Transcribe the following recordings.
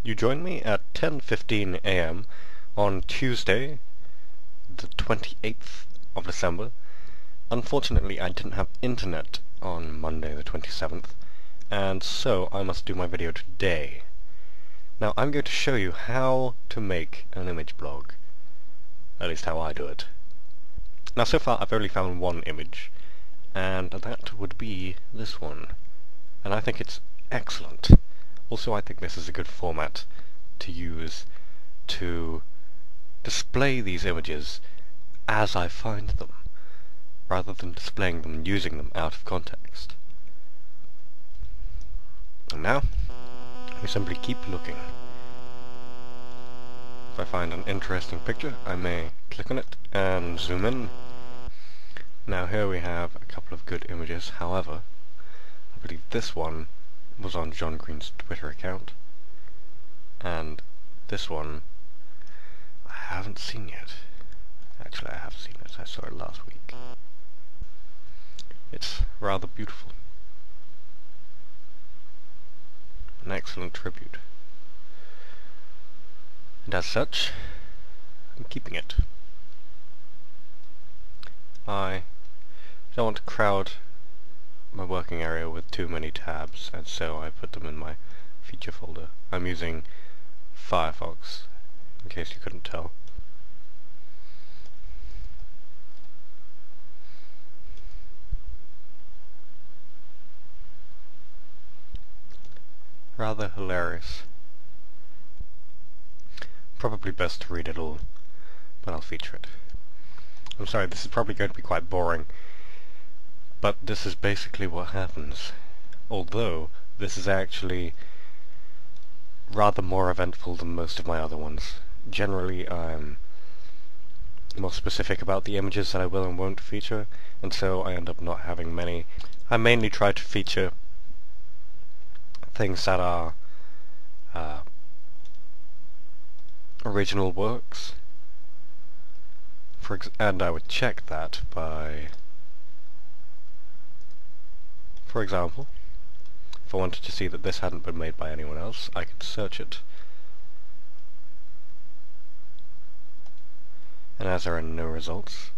You join me at 10:15 a.m. on Tuesday, the 28th of December. Unfortunately, I didn't have internet on Monday the 27th, and so I must do my video today. Now, I'm going to show you how to make an image blog. At least how I do it. Now, so far I've only found one image, and that would be this one. And I think it's excellent. Also, I think this is a good format to use to display these images as I find them, rather than displaying them and using them out of context. And now, we simply keep looking. If I find an interesting picture, I may click on it and zoom in. Now here we have a couple of good images. However, I believe this one was on John Green's Twitter account, and this one I haven't seen yet. Actually, I have seen it. I saw it last week. It's rather beautiful. An excellent tribute. And as such, I'm keeping it. I don't want to crowd my working area with too many tabs, and so I put them in my feature folder. I'm using Firefox, in case you couldn't tell. Rather hilarious. Probably best to read it all, but I'll feature it. I'm sorry, this is probably going to be quite boring, but this is basically what happens. Although, this is actually rather more eventful than most of my other ones. Generally, I'm more specific about the images that I will and won't feature, and so I end up not having many. I mainly try to feature things that are original works, and I would check that by, for example, if I wanted to see that this hadn't been made by anyone else, I could search it, and as there are no results,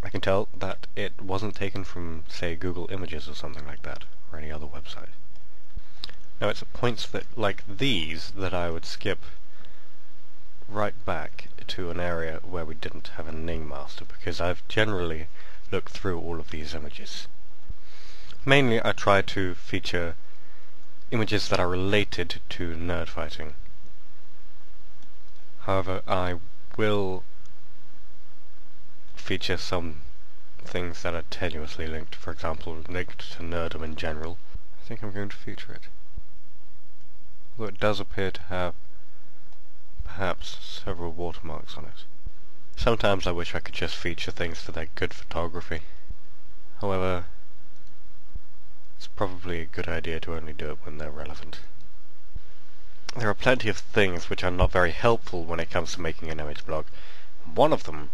I can tell that it wasn't taken from, say, Google Images or something like that, or any other website. Now, it's at points that, like these, that I would skip right back to an area where we didn't have a name master, because I've generally looked through all of these images. Mainly I try to feature images that are related to nerd fighting. However, I will feature some things that are tenuously linked, for example, linked to nerdom in general. I think I'm going to feature it. Although it does appear to have perhaps several watermarks on it. Sometimes I wish I could just feature things for their good photography. However, it's probably a good idea to only do it when they're relevant. There are plenty of things which are not very helpful when it comes to making an image blog. One of them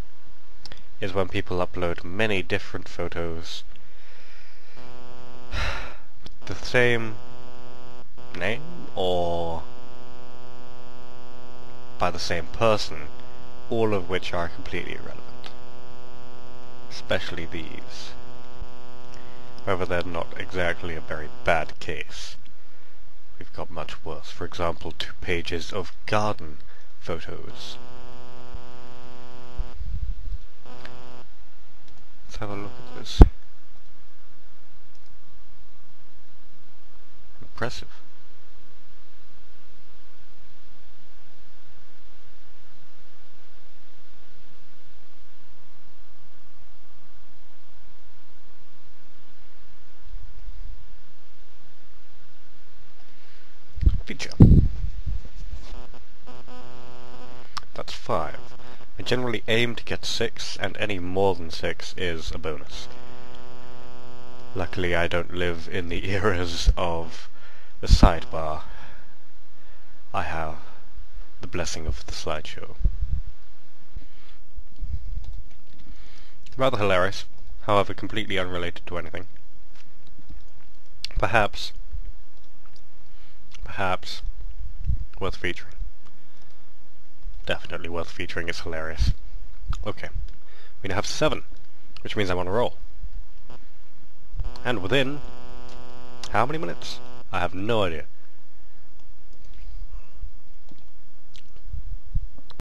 is when people upload many different photos with the same name or by the same person, all of which are completely irrelevant. Especially these. However, they're not exactly a very bad case. We've got much worse. For example, 2 pages of garden photos. Let's have a look at this. Impressive. Feature. That's 5. I generally aim to get 6, and any more than 6 is a bonus. Luckily, I don't live in the eras of the sidebar. I have the blessing of the slideshow. Rather hilarious, however completely unrelated to anything. Perhaps Worth featuring. Definitely worth featuring, it's hilarious. Okay. We now have 7, which means I'm on a roll. And within... how many minutes? I have no idea.